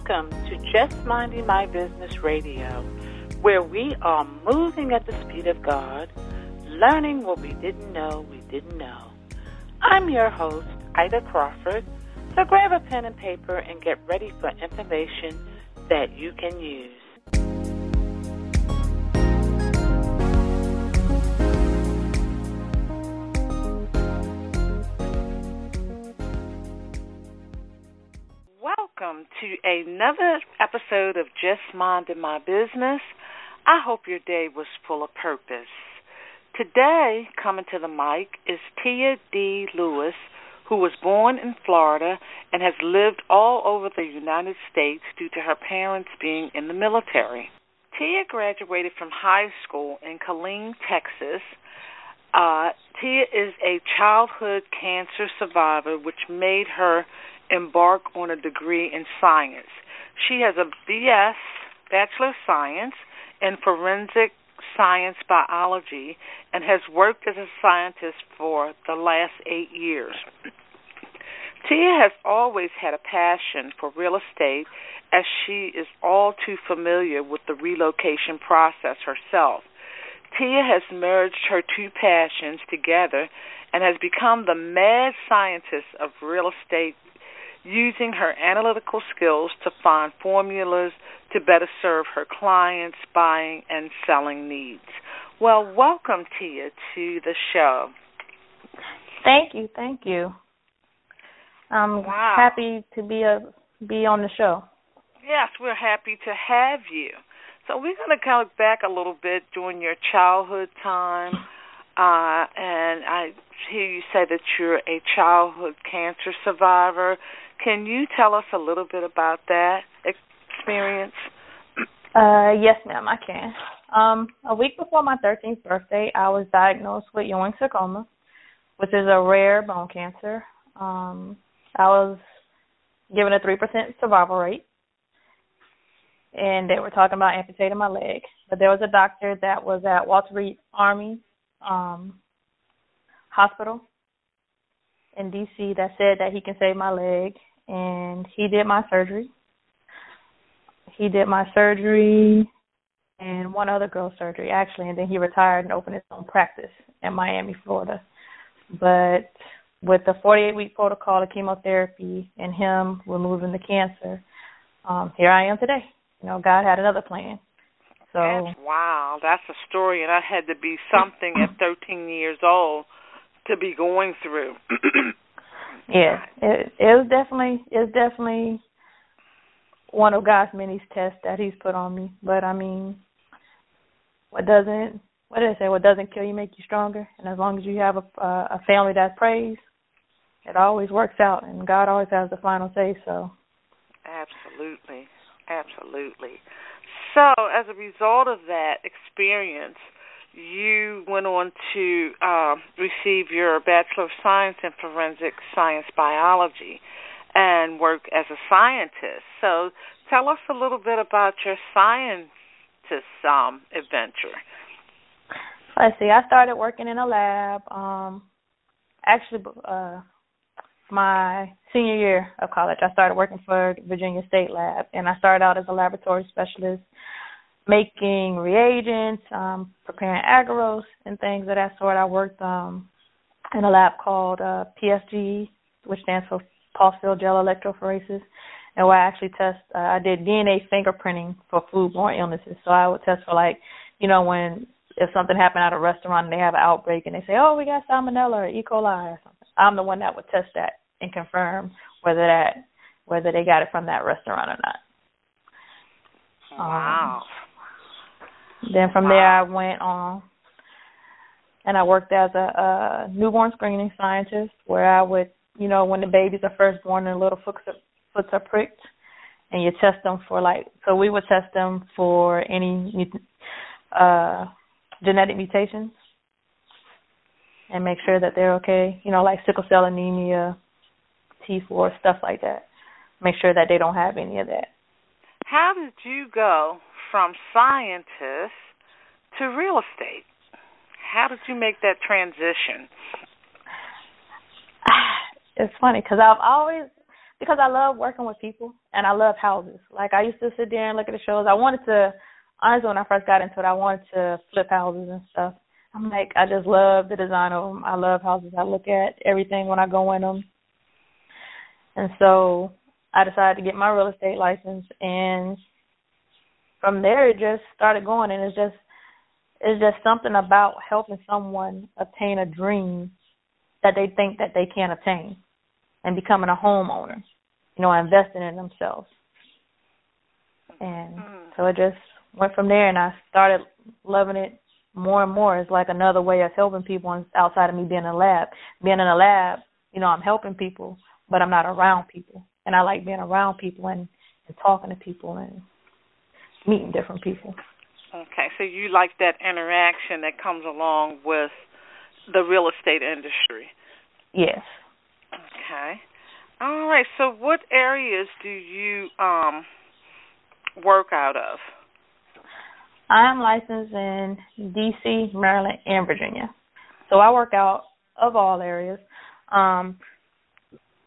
Welcome to Just Minding My Business Radio, where we are moving at the speed of God, learning what we didn't know we didn't know. I'm your host, Ida Crawford, so grab a pen and paper and get ready for information that you can use. Welcome to another episode of Just Minding My Business. I hope your day was full of purpose. Today, coming to the mic is Tia D. Lewis, who was born in Florida and has lived all over the United States due to her parents being in the military. Tia graduated from high school in Killeen, Texas. Tia is a childhood cancer survivor, which made her embark on a degree in science. She has a BS, Bachelor of Science, in Forensic Science Biology and has worked as a scientist for the last 8 years. Tia has always had a passion for real estate, as she is all too familiar with the relocation process herself. Tia has merged her two passions together and has become the mad scientist of real estate, using her analytical skills to find formulas to better serve her clients' buying and selling needs. Well, welcome, Tia, to the show. Thank you. I'm happy to be on the show. Yes, we're happy to have you. So we're going to kind of back a little bit during your childhood time, and I hear you say that you're a childhood cancer survivor. Can you tell us a little bit about that experience? Yes, ma'am, I can. A week before my 13th birthday, I was diagnosed with Ewing sarcoma, which is a rare bone cancer. I was given a 3% survival rate, and they were talking about amputating my leg. But there was a doctor that was at Walter Reed Army Hospital in D.C. that said that he can save my leg, and he did my surgery. He did my surgery and one other girl's surgery, actually, and then he retired and opened his own practice in Miami, Florida. But with the 48-week protocol of chemotherapy and him removing the cancer, here I am today. You know, God had another plan. So wow, that's a story, and that had to be something at 13 years old to be going through. Yeah, it was definitely one of God's many tests that He's put on me. But I mean, what doesn't kill you make you stronger. And as long as you have a family that prays, it always works out, and God always has the final say. So absolutely. So as a result of that experience, you went on to receive your Bachelor of Science in Forensic Science Biology and work as a scientist. So tell us a little bit about your scientist adventure. Let's see. I started working in a lab, my senior year of college. I started working for Virginia State Lab, and I started out as a laboratory specialist, making reagents, preparing agarose and things of that sort. I worked in a lab called PSG, which stands for pulsed field gel electrophoresis, and where I actually I did DNA fingerprinting for foodborne illnesses. So I would test for, like, you know, if something happened at a restaurant and they have an outbreak and they say, oh, we got salmonella or E. coli or something, I'm the one that would test that and confirm whether they got it from that restaurant or not. Wow. Then from there I went on and I worked as a newborn screening scientist, where I would, you know, when the babies are first born and little foots are pricked, and you test them so we would test them for any genetic mutations and make sure that they're okay, you know, like sickle cell anemia, T4, stuff like that. Make sure that they don't have any of that. How did you go from scientist to real estate? How did you make that transition? It's funny because I've always because I love working with people and I love houses. Like, I used to sit there and look at the shows. I wanted to, honestly, when I first got into it, I wanted to flip houses and stuff. I'm like, I just love the design of them. I love houses. I look at everything when I go in them. And so I decided to get my real estate license, and from there it just started going. And it's just something about helping someone obtain a dream that they think that they can't obtain, and becoming a homeowner, investing in themselves. And so it just went from there, and I started loving it more and more. It's like another way of helping people outside of me being in a lab. Being in a lab, I'm helping people, but I'm not around people. And I like being around people and talking to people and meeting different people. Okay, so you like that interaction that comes along with the real estate industry. Yes. Okay. All right, so what areas do you work out of? I'm licensed in D.C., Maryland, and Virginia. So I work out of all areas.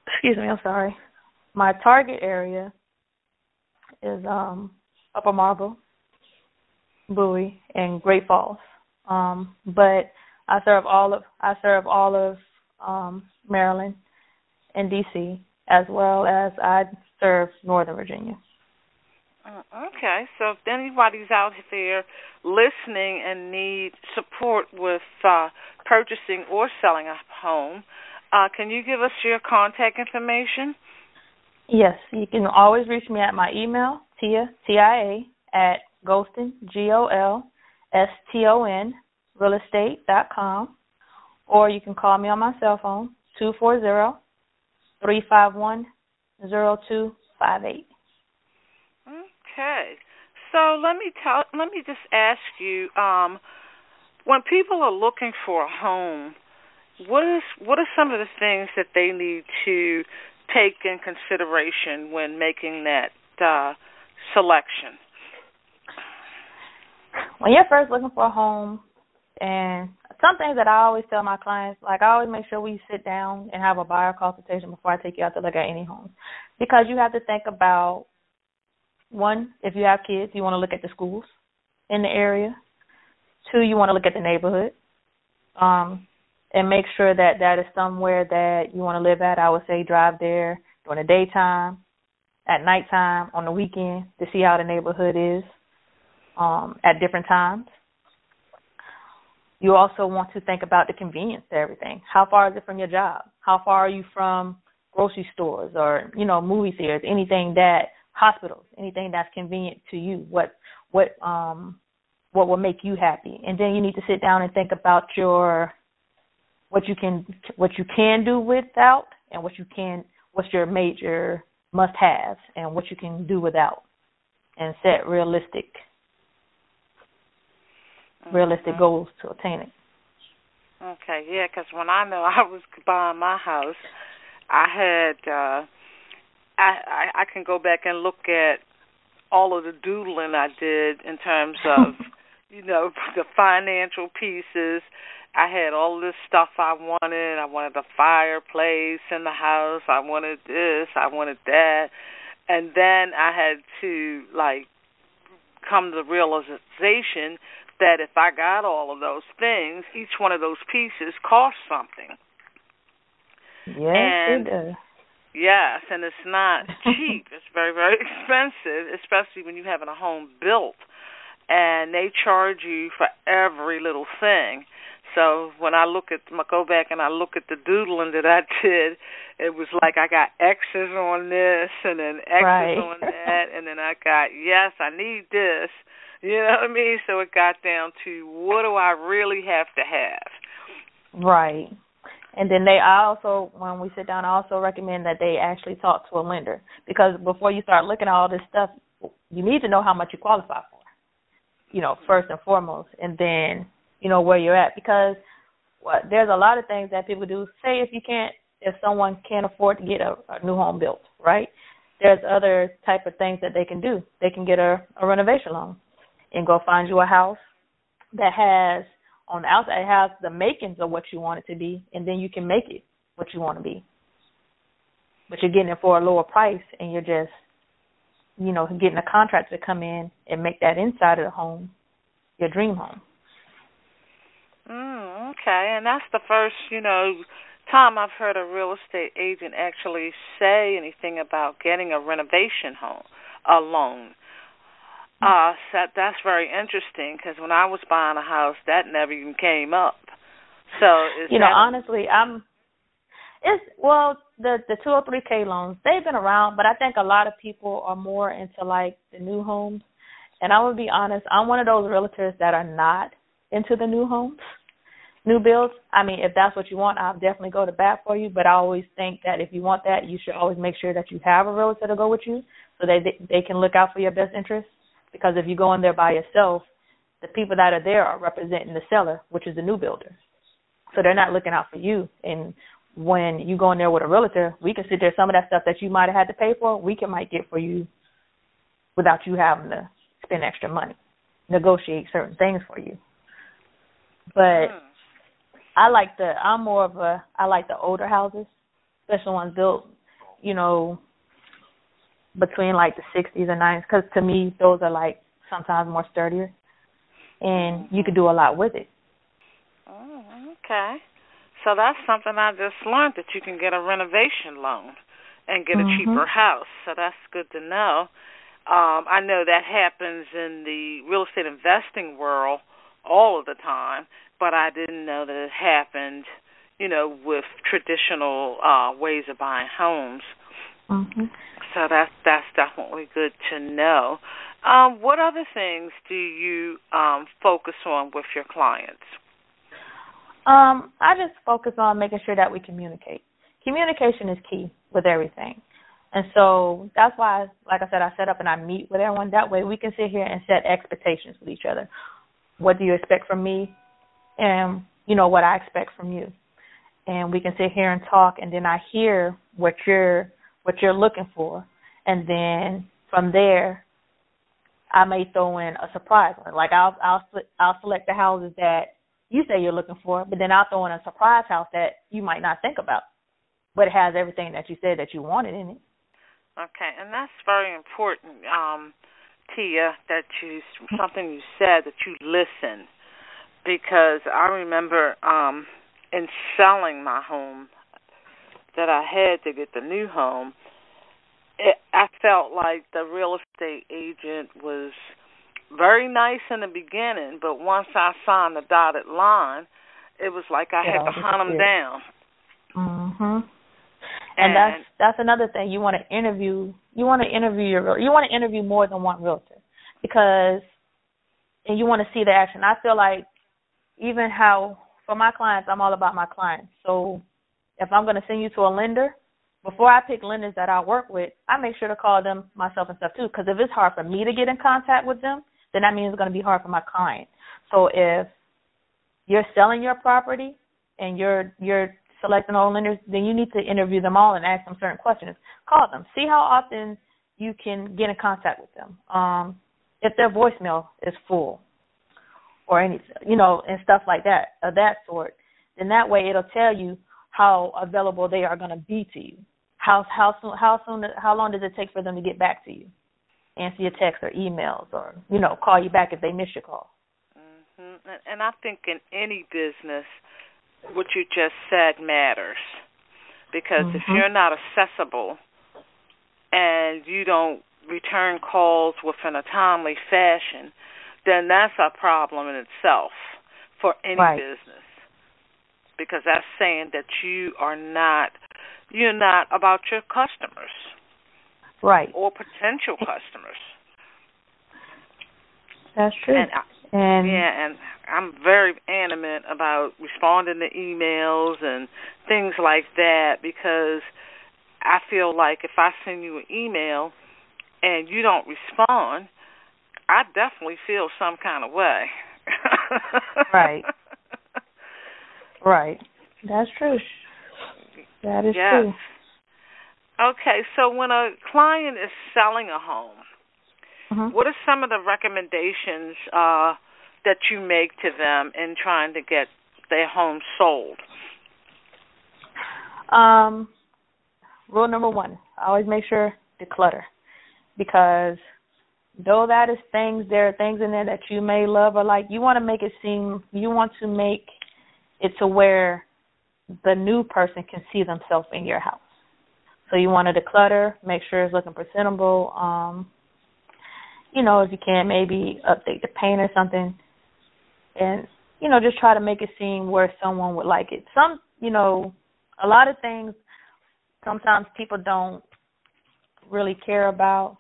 Excuse me, I'm sorry. My target area is Upper Marlboro, Bowie, and Great Falls. But I serve all of Maryland and D.C., as well as I serve Northern Virginia. Okay, so if anybody's out there listening and need support with purchasing or selling a home, can you give us your contact information? Yes, you can always reach me at my email, Tia, T-I-A, at Golston, Golston, realestate.com, or you can call me on my cell phone, 240-351-0258. Okay, so let me just ask you, when people are looking for a home, what are some of the things that they need to take in consideration when making that selection? When you're first looking for a home, and some things that I always tell my clients, like I always make sure we sit down and have a buyer consultation before I take you out to look at any homes, because you have to think about, one, if you have kids, you want to look at the schools in the area. Two, you want to look at the neighborhood and make sure that that is somewhere that you want to live at. I would say drive there during the daytime, at nighttime, on the weekend, to see how the neighborhood is at different times. You also want to think about the convenience to everything. How far is it from your job? How far are you from grocery stores or, movie theaters, hospitals, anything that's convenient to you? What will make you happy? And then you need to sit down and think about what you can do without, and what's your major must-haves, and what you can do without, and set realistic goals to attain it. Okay, yeah, because when I was buying my house, I had I can go back and look at all of the doodling I did in terms of, the financial pieces. I had all this stuff I wanted. I wanted a fireplace in the house. I wanted this. I wanted that. And then I had to, come to the realization that if I got all of those things, each one of those pieces cost something. Yes, it does. Yes, and it's not cheap. It's very, very expensive, especially when you're having a home built, and they charge you for every little thing. So when I go back and I look at the doodling that I did, it was like I got X's on this and then X's on that, and then I got, yes, I need this. You know what I mean? So it got down to, what do I really have to have? Right. And then when we sit down, I also recommend that they actually talk to a lender, because before you start looking at all this stuff, you need to know how much you qualify for, first and foremost, and then, where you're at, because there's a lot of things that people do. Say if someone can't afford to get a new home built, right? There's other type of things that they can do. They can get a renovation loan and go find you a house that has, on the outside, it has the makings of what you want it to be, and then you can make it what you want to be. but you're getting it for a lower price, and you're just, getting a contractor to come in and make that inside of the home your dream home. Okay, and that's the first, time I've heard a real estate agent actually say anything about getting a renovation loan. So that's very interesting, because when I was buying a house, that never even came up. So honestly, the 203K loans, they've been around, but I think a lot of people are more into like the new homes. And I would be honest, I'm one of those realtors that are not into the new homes, new builds. I mean, if that's what you want, I'll definitely go to bat for you. But I always think that if you want that, you should always make sure that you have a realtor to go with you so they can look out for your best interests. Because if you go in there by yourself, the people that are there are representing the seller, which is the new builder. So they're not looking out for you. And when you go in there with a realtor, we can sit there, some of that stuff that you might have had to pay for, might get for you without you having to spend extra money, negotiate certain things for you. But I like the older houses, especially ones built, between like the 60s and 90s, because to me those are like sometimes more sturdier, and you could do a lot with it. Oh, okay. So that's something I just learned, that you can get a renovation loan and get a cheaper house. So that's good to know. I know that happens in the real estate investing world all of the time, but I didn't know that it happened, with traditional ways of buying homes. So that's definitely good to know. What other things do you focus on with your clients? I just focus on making sure that we communicate. Communication is key with everything. And so that's why, like I said, I set up and I meet with everyone. That way we can sit here and set expectations with each other. What do you expect from me? And, what I expect from you. And we can sit here and talk, and then I hear what you're looking for. And then from there, I may throw in a surprise one. Like I'll select the houses that you say you're looking for, but then I'll throw in a surprise house that you might not think about, but it has everything that you said that you wanted in it. Okay, and that's very important, Tia, something you said, that you listen, because I remember in selling my home that I had to get the new home, I felt like the real estate agent was very nice in the beginning, but once I signed the dotted line, it was like I had to hunt them down. And that's another thing. You want to interview more than one realtor, and you want to see the action. I feel like even how for my clients, I'm all about my clients. So if I'm going to send you to a lender, before I pick lenders that I work with, I make sure to call them myself and stuff too. Because if it's hard for me to get in contact with them, then that means it's going to be hard for my client. So if you're selling your property and you're selecting all lenders, then you need to interview them all and ask them certain questions. Call them. See how often you can get in contact with them. If their voicemail is full or any, and stuff like that, of that sort, then that way it'll tell you how available they are going to be to you. How long does it take for them to get back to you? Answer your texts or emails, or, call you back if they miss your call. And I think in any business, what you just said matters, because if you're not accessible and you don't return calls within a timely fashion, then that's a problem in itself for any business, because that's saying that you're not about your customers, or potential customers. That's true. And I'm very animate about responding to emails and things like that, because I feel like if I send you an email and you don't respond, I definitely feel some kind of way. Right. That's true. That is true. Okay, so when a client is selling a home, what are some of the recommendations that you make to them in trying to get their home sold? rule number one, always make sure declutter, because though that is things, there are things in there that you may love or like, you want to make it to where the new person can see themselves in your house. So you want to declutter, make sure it's looking presentable. If you can, maybe update the paint or something, and just try to make it seem where someone would like it. A lot of things sometimes people don't really care about.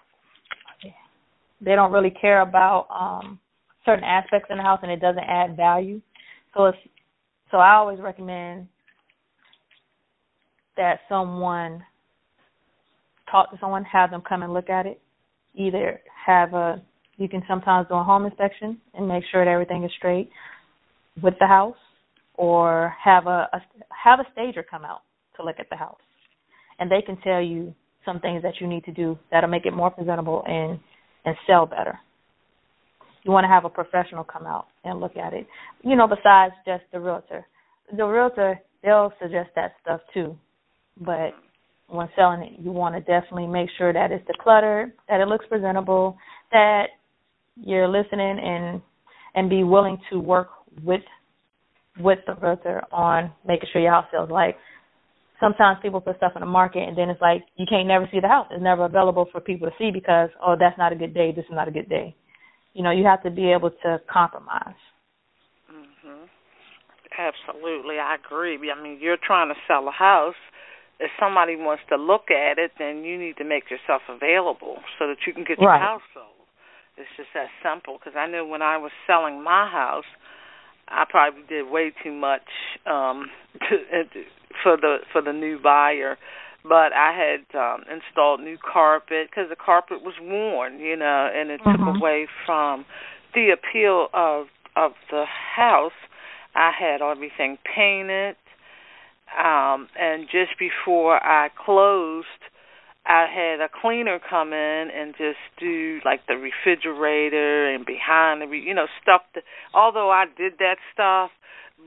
They don't really care about certain aspects in the house, and it doesn't add value. So I always recommend that someone talk to someone, have them come and look at it. Either you can sometimes do a home inspection and make sure that everything is straight with the house, or have a stager come out to look at the house, and they can tell you some things that you need to do that'll make it more presentable and sell better. You want to have a professional come out and look at it, besides just the realtor. The realtor, they'll suggest that stuff too, but when selling it, you want to definitely make sure that it's decluttered, that it looks presentable, that you're listening and be willing to work with the realtor on making sure your house sells. Like, sometimes people put stuff in the market and then it's like you can't never see the house. It's never available for people to see because, that's not a good day, this is not a good day. You have to be able to compromise. Mhm. Absolutely, I agree. I mean, you're trying to sell a house. If somebody wants to look at it, then you need to make yourself available so that you can get your house sold. It's just that simple. Because I know when I was selling my house, I probably did way too much for the new buyer, but I had installed new carpet because the carpet was worn, and it took away from the appeal of the house. I had everything painted, and just before I closed, I had a cleaner come in and just do like the refrigerator and behind the, stuff. Although I did that stuff,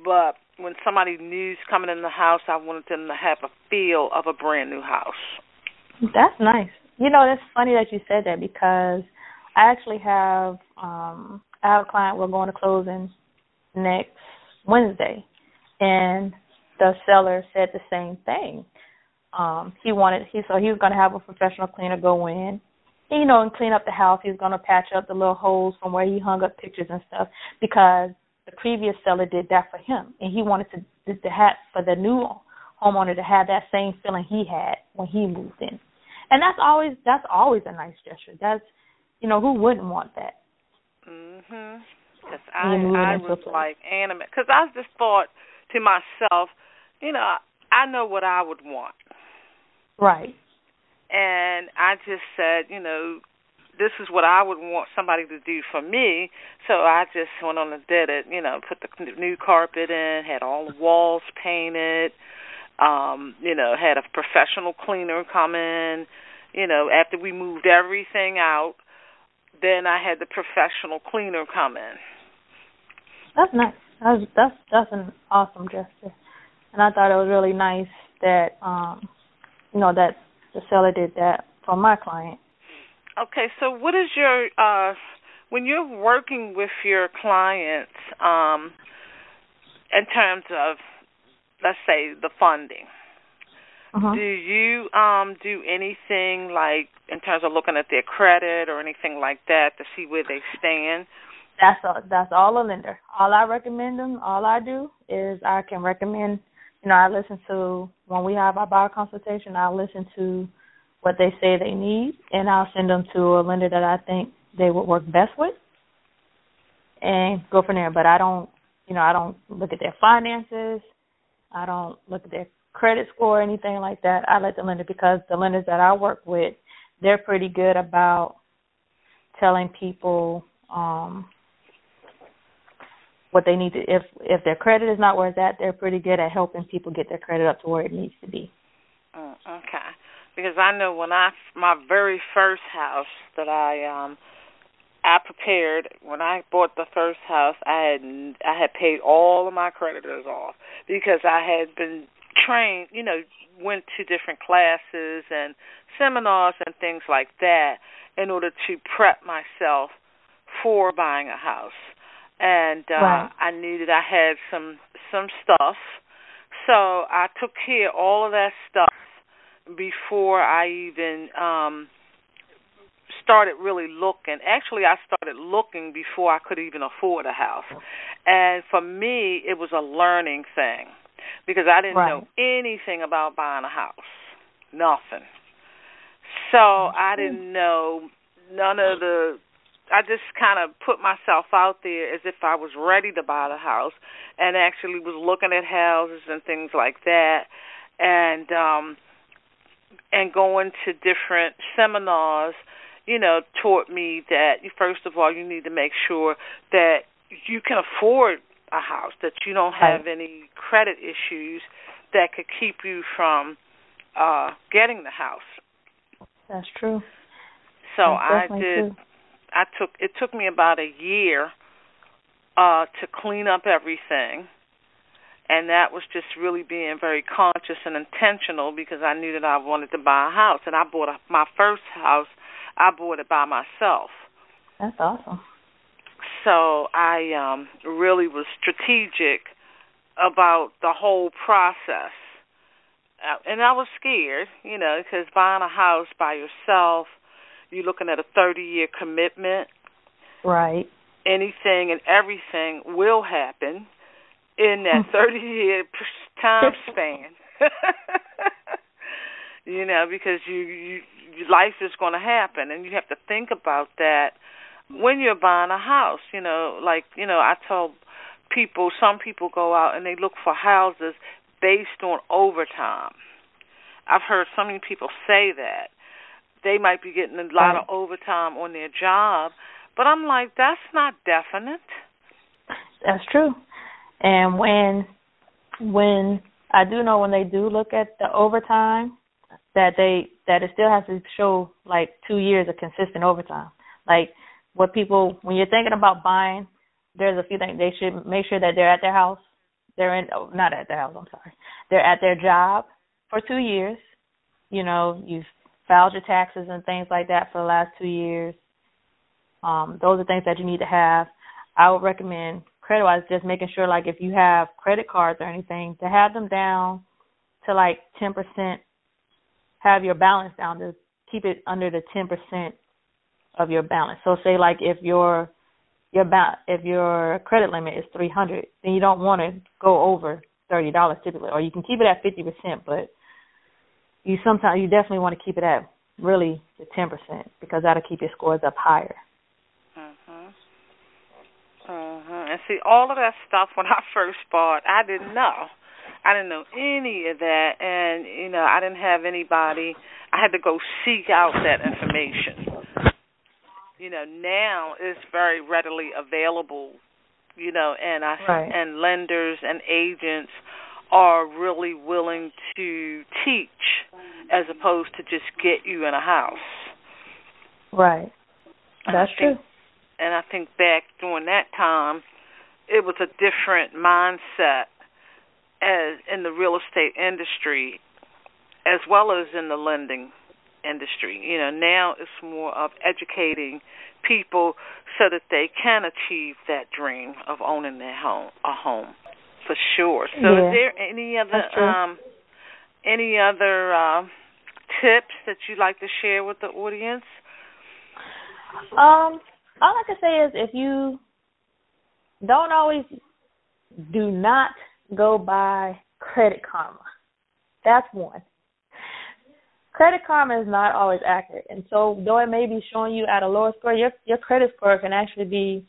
but when somebody new's coming in the house, I wanted them to have a feel of a brand new house. That's nice. That's funny that you said that, because I actually have a client. We're going to closing next Wednesday, and the seller said the same thing. He was going to have a professional cleaner go in, and clean up the house. He's going to patch up the little holes from where he hung up pictures and stuff, because the previous seller did that for him, and he wanted to have for the new homeowner to have that same feeling he had when he moved in. And that's always a nice gesture. That's, who wouldn't want that? Mhm. Because I was like animate, because I just thought to myself, I know what I would want. Right. And I just said, this is what I would want somebody to do for me. So I just went on and did it, put the new carpet in, had all the walls painted, had a professional cleaner come in, after we moved everything out, then I had the professional cleaner come in. That's nice. That's an awesome gesture. And I thought it was really nice that, that the seller did that for my client. Okay, so what is your, when you're working with your clients, in terms of, let's say, the funding, do you do anything like in terms of looking at their credit or anything like that to see where they stand? That's all a lender. All I recommend them, all I do is I can recommend, I listen to, when we have our buyer consultation, I'll listen to what they say they need, and I'll send them to a lender that I think they would work best with and go from there. But I don't look at their finances. I don't look at their credit score or anything like that. I let the lender, because the lenders that I work with, they're pretty good about telling people what they need to, if their credit is not where it's at, they're pretty good at helping people get their credit up to where it needs to be. Okay. Because I know when my very first house that I prepared, when I bought the first house, I had paid all of my creditors off because I had been trained, went to different classes and seminars and things like that in order to prep myself for buying a house. And right. I knew that I had some stuff. So I took care of all of that stuff before I even started really looking. Actually, I started looking before I could even afford a house. And for me, it was a learning thing because I didn't know anything about buying a house. Nothing. So I didn't know none of the... I just kind of put myself out there as if I was ready to buy the house and actually was looking at houses and things like that and going to different seminars, taught me that, first of all, you need to make sure that you can afford a house, that you don't have any credit issues that could keep you from getting the house. That's true. So That's true. It took me about a year to clean up everything, and that was just really being very conscious and intentional because I knew that I wanted to buy a house, and I bought my first house. I bought it by myself. That's awesome. So I really was strategic about the whole process, and I was scared, because buying a house by yourself, you're looking at a 30-year commitment. Right. Anything and everything will happen in that 30-year time span. Because life is going to happen, and you have to think about that when you're buying a house. I told people, some people go out and they look for houses based on overtime. I've heard so many people say that. They might be getting a lot of overtime on their job, but I'm like, that's not definite. That's true. And when I do know when they do look at the overtime, that it still has to show like 2 years of consistent overtime. Like when you're thinking about buying, there's a few things. They should make sure that they're at their house. Not at their house, I'm sorry. They're at their job for 2 years. You've filed your taxes and things like that for the last 2 years. Those are things that you need to have. I would recommend, credit-wise, just making sure, like, if you have credit cards or anything, to have them down to, like, 10%, have your balance down to keep it under the 10% of your balance. So, say, like, if your credit limit is $300, then you don't want to go over $30 typically, or you can keep it at 50%, but you definitely want to keep it at really the 10% because that'll keep your scores up higher. And see, all of that stuff when I first bought, I didn't know. I didn't know any of that, and I didn't have anybody. I had to go seek out that information. Now it's very readily available. And lenders and agents are really willing to teach as opposed to just get you in a house. Right. That's true. And I think back during that time, it was a different mindset as in the real estate industry as well as in the lending industry. Now it's more of educating people so that they can achieve that dream of owning a home. For sure. So, Is there any other tips that you'd like to share with the audience? All I can say is if you do not go by Credit Karma. That's one. Credit Karma is not always accurate, and so though it may be showing you at a lower score, your credit score can actually be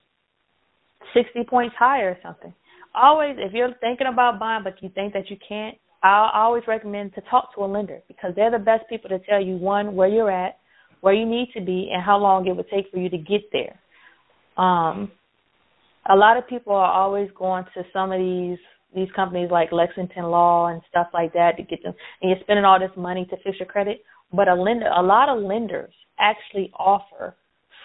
60 points higher or something. Always, if you're thinking about buying but you think that you can't, I always recommend to talk to a lender because they're the best people to tell you, one, where you're at, where you need to be, and how long it would take for you to get there. A lot of people are always going to some of these companies like Lexington Law and stuff like that to get them, and you're spending all this money to fix your credit. But a lot of lenders actually offer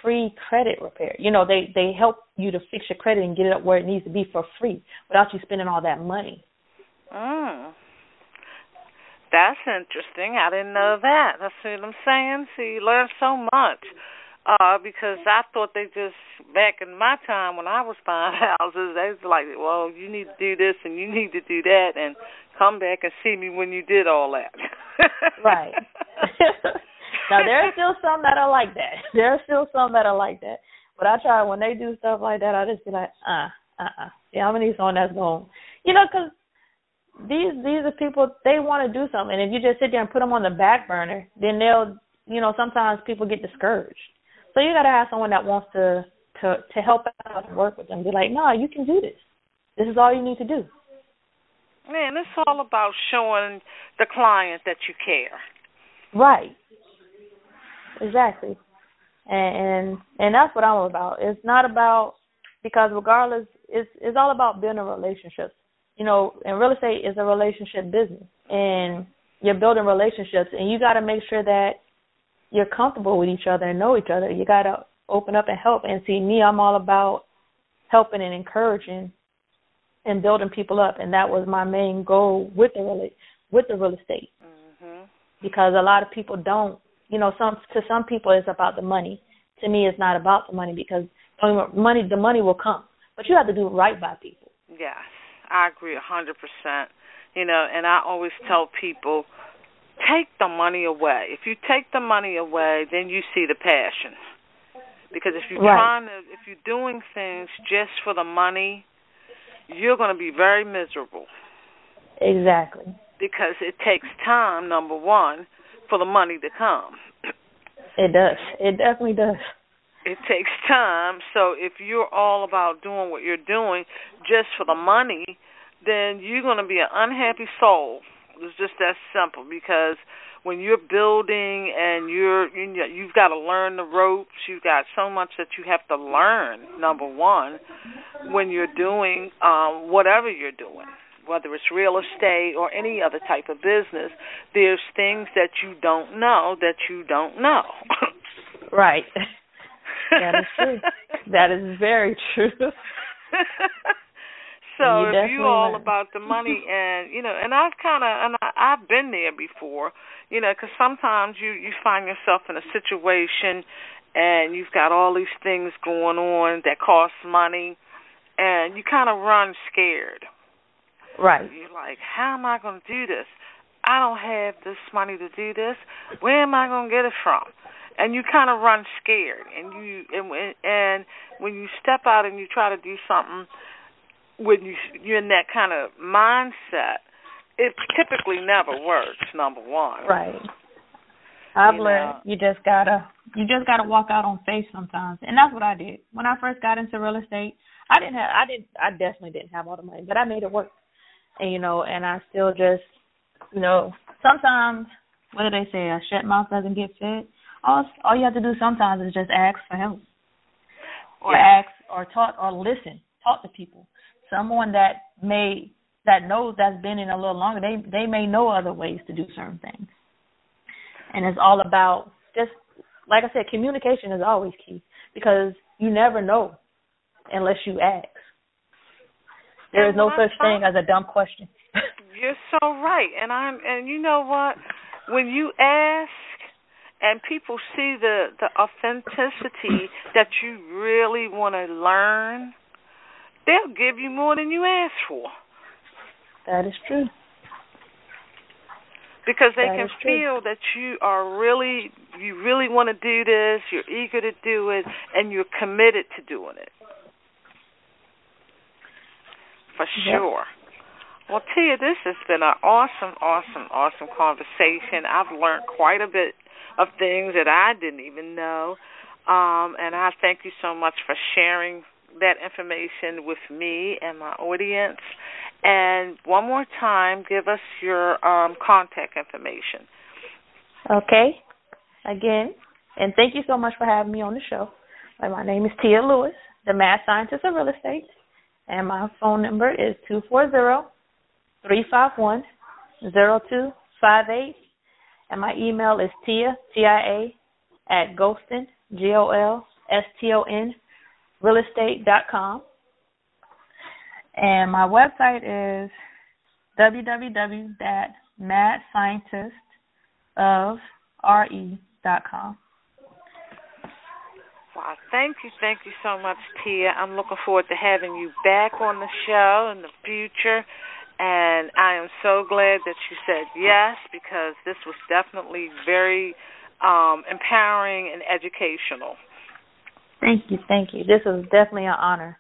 free credit repair. They help you to fix your credit and get it up where it needs to be for free without you spending all that money. That's interesting. I didn't know that. That's what I'm saying. See, you learn so much. Because I thought they just, back in my time when I was buying houses, they was like, well, you need to do this and you need to do that and come back and see me when you did all that. Right. Now, there are still some that are like that. There are still some that are like that. But I try, when they do stuff like that, I just be like, yeah, I'm going to need someone that's going, because these are people, they want to do something. And if you just sit there and put them on the back burner, then they'll, sometimes people get discouraged. So you got to have someone that wants to help out and work with them. Be like, no, you can do this. This is all you need to do. Man, it's all about showing the client that you care. Right. Exactly. And that's what I'm about. It's not about, because regardless, it's all about building relationships. And real estate is a relationship business. And you're building relationships, and you got to make sure that you're comfortable with each other and know each other. You got to open up and help. And see, me, I'm all about helping and encouraging and building people up. And that was my main goal with the real estate. Mm-hmm. Because a lot of people don't, to some people it's about the money. To me, it's not about the money, because the money will come. But you have to do right by people. Yes, I agree 100%. And I always tell people, take the money away. If you take the money away, then you see the passion. Because if you're if you're doing things just for the money, you're going to be very miserable. Exactly. Because it takes time, number one, for the money to come. It does. It definitely does. It takes time. So if you're all about doing what you're doing just for the money, then you're going to be an unhappy soul. It's just that simple, because when you're building and you've got to learn the ropes, you've got so much that you have to learn, number one, when you're doing whatever you're doing, whether it's real estate or any other type of business. There's things that you don't know that you don't know. Right. That is true. That is very true. So if you all about the money, and and I've been there before, because sometimes you find yourself in a situation and you've got all these things going on that cost money, and you kind of run scared. Right. You're like, how am I going to do this? I don't have this money to do this. Where am I going to get it from? And you kind of run scared, and when you step out and you try to do something, when you're in that kind of mindset, it typically never works, number one. Right. I've learned you just gotta walk out on faith sometimes, and that's what I did when I first got into real estate. I definitely didn't have all the money, but I made it work. And and I still just sometimes, what do they say? A shut mouth doesn't get fed. All you have to do sometimes is just ask for help, or ask, or talk, or listen. Talk to people. Someone that knows, that's been in a little longer, they may know other ways to do certain things. And it's all about, just like I said, communication is always key, because you never know unless you ask. There is no such thing as a dumb question. You're so right. And you know what? When you ask and people see the authenticity that you really want to learn, they'll give you more than you ask for. That is true. Because they can feel that you really want to do this, you're eager to do it, and you're committed to doing it. For sure. Well, Tia, this has been an awesome conversation. I've learned quite a bit of things that I didn't even know. And I thank you so much for sharing that information with me and my audience. And one more time, give us your contact information. Okay. Again, and thank you so much for having me on the show. My name is Tia Lewis, the Mad Scientist of Real Estate, and my phone number is 240-351-0258, and my email is TIA at Golston, GOLSTON, realestate.com. And my website is www.madscientistofre.com. Wow, thank you so much, Tia. I'm looking forward to having you back on the show in the future, and I am so glad that you said yes, because this was definitely very empowering and educational. Thank you. This was definitely an honor.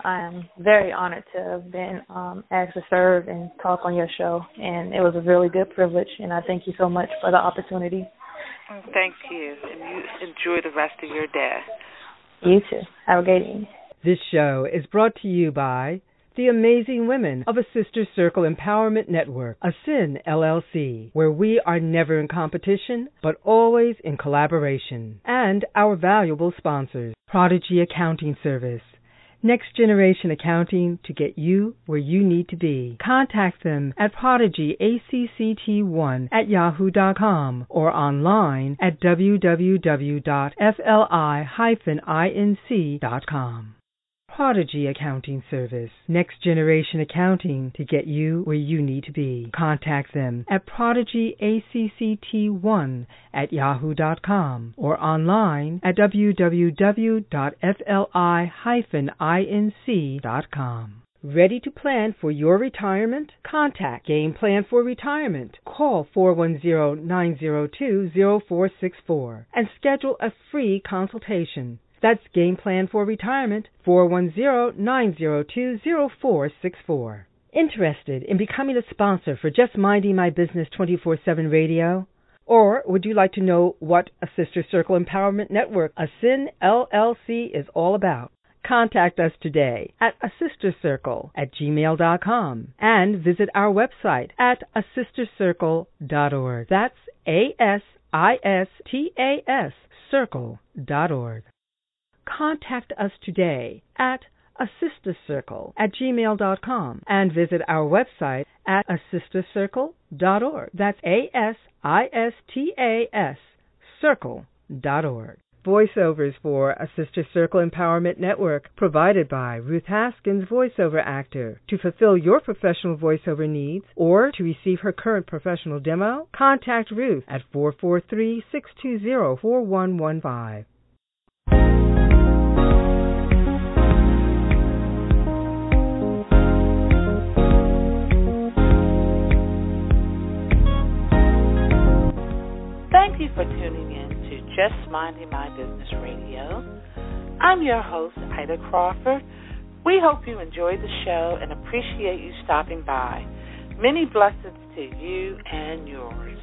I am very honored to have been asked to serve and talk on your show, and it was a really good privilege, and I thank you so much for the opportunity. Thank you, and you enjoy the rest of your day. You too. Have a great evening. This show is brought to you by the amazing women of A Sister Circle Empowerment Network, ASIN LLC, where we are never in competition, but always in collaboration. And our valuable sponsors, Prodigy Accounting Service, Next Generation Accounting to get you where you need to be. Contact them at prodigyact1@yahoo.com or online at www.fli-inc.com. Prodigy Accounting Service, Next Generation Accounting to get you where you need to be. Contact them at prodigyact1@yahoo.com or online at www.fli-inc.com. Ready to plan for your retirement? Contact Game Plan for Retirement. Call 410-902-0464 and schedule a free consultation. That's Game Plan for Retirement, 410-902-0464. Interested in becoming a sponsor for Just Minding My Business 24/7 radio? Or would you like to know what a Sister Circle Empowerment Network, ASIN LLC, is all about? Contact us today at asistercircle@gmail.com and visit our website at asistercircle.org. That's ASISTAS circle.org. Contact us today at asistercircle@gmail.com and visit our website at asistercircle.org. That's ASISTAS circle.org. Voiceovers for A Sister Circle Empowerment Network provided by Ruth Haskins, voiceover actor. To fulfill your professional voiceover needs or to receive her current professional demo, contact Ruth at 443-620-4115. Thank you for tuning in to Just Minding My Business Radio. I'm your host, Ida Crawford. We hope you enjoyed the show and appreciate you stopping by. Many blessings to you and yours.